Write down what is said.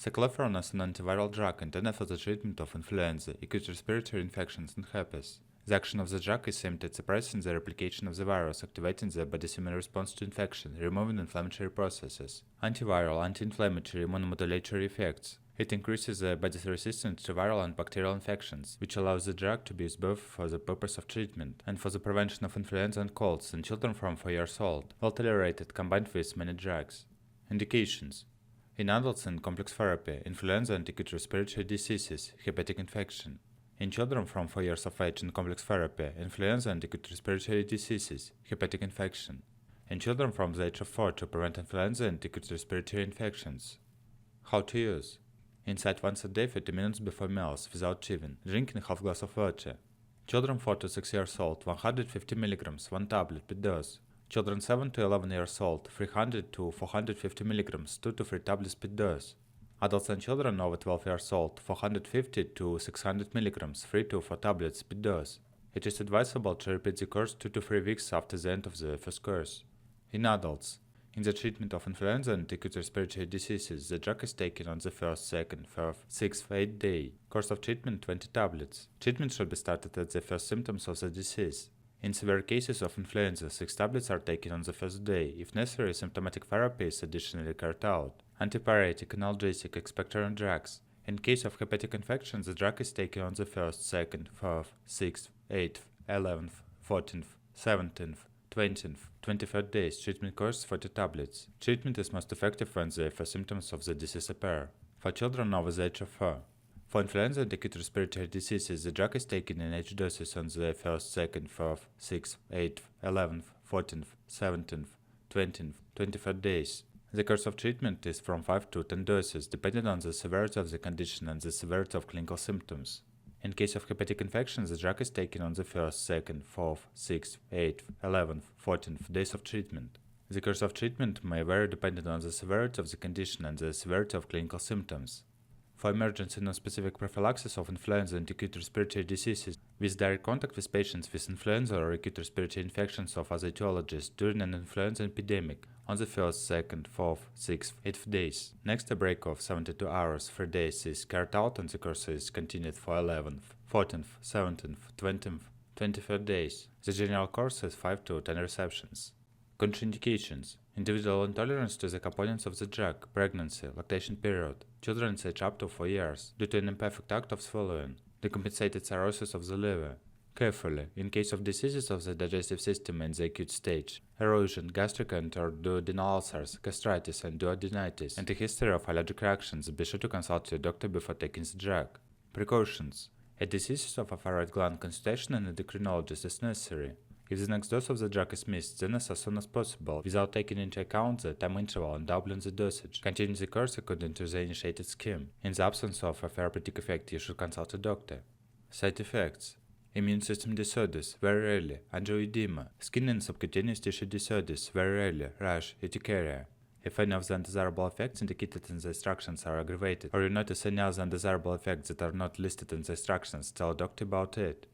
Cycloferon is an antiviral drug intended for the treatment of influenza, acute respiratory infections, and herpes. The action of the drug is aimed at suppressing the replication of the virus, activating the body's immune response to infection, removing inflammatory processes. Antiviral, anti-inflammatory, immunomodulatory effects. It increases the body's resistance to viral and bacterial infections, which allows the drug to be used both for the purpose of treatment and for the prevention of influenza and colds in children from 4 years old, well tolerated combined with many drugs. Indications: in adults in complex therapy, influenza and acute respiratory diseases, hepatic infection. In children from 4 years of age in complex therapy, influenza and acute respiratory diseases, hepatic infection. In children from the age of 4 to prevent influenza and acute respiratory infections. How to use: inside once a day 30 minutes before meals without chewing, drinking half glass of water. Children 4 to 6 years old, 150 mg, 1 tablet per dose. Children 7 to 11 years old, 300 to 450 mg, 2 to 3 tablets per dose. Adults and children over 12 years old, 450 to 600 mg, 3 to 4 tablets per dose. It is advisable to repeat the course 2 to 3 weeks after the end of the first course. In adults, in the treatment of influenza and acute respiratory diseases, the drug is taken on the 1st, 2nd, 4th, 6th, 8th day. Course of treatment 20 tablets. Treatment should be started at the first symptoms of the disease. In severe cases of influenza, 6 tablets are taken on the first day. If necessary, symptomatic therapy is additionally carried out. Antipyretic, analgesic, expectorant drugs. In case of hepatic infection, the drug is taken on the 1st, 2nd, 4th, 6th, 8th, 11th, 14th, 17th, 20th, 23rd days. Treatment course 40 tablets. Treatment is most effective when the first symptoms of the disease appear. For children over the age of 4. For influenza and acute respiratory diseases, the drug is taken in H doses on the 1st, 2nd, 4th, 6th, 8th, 11th, 14th, 17th, 20th, 23rd days. The course of treatment is from 5 to 10 doses, depending on the severity of the condition and the severity of clinical symptoms. In case of hepatic infection, the drug is taken on the 1st, 2nd, 4th, 6th, 8th, 11th, 14th days of treatment. The course of treatment may vary depending on the severity of the condition and the severity of clinical symptoms. For emergency non-specific prophylaxis of influenza and acute respiratory diseases, with direct contact with patients with influenza or acute respiratory infections of other etiologies during an influenza epidemic on the 1st, 2nd, 4th, 6th, 8th days. Next, a break of 72 hours, 3 days is carried out and the course is continued for 11th, 14th, 17th, 20th, 23rd days. The general course is 5 to 10 receptions. Contraindications: individual intolerance to the components of the drug, pregnancy, lactation period, children age up to 4 years, due to an imperfect act of swallowing, decompensated cirrhosis of the liver. Carefully, in case of diseases of the digestive system in the acute stage, erosion, gastric and or duodenal ulcers, gastritis and duodenitis, and a history of allergic reactions, be sure to consult your doctor before taking the drug. Precautions: a disease of a thyroid gland consultation and endocrinologist is necessary. If the next dose of the drug is missed, then as soon as possible, without taking into account the time interval and doubling the dosage, continue the course according to the initiated scheme. In the absence of a therapeutic effect, you should consult a doctor. Side effects: immune system disorders, very rarely, angioedema, skin and subcutaneous tissue disorders, very rarely, rash, urticaria. If any of the undesirable effects indicated in the instructions are aggravated, or you notice any other undesirable effects that are not listed in the instructions, tell a doctor about it.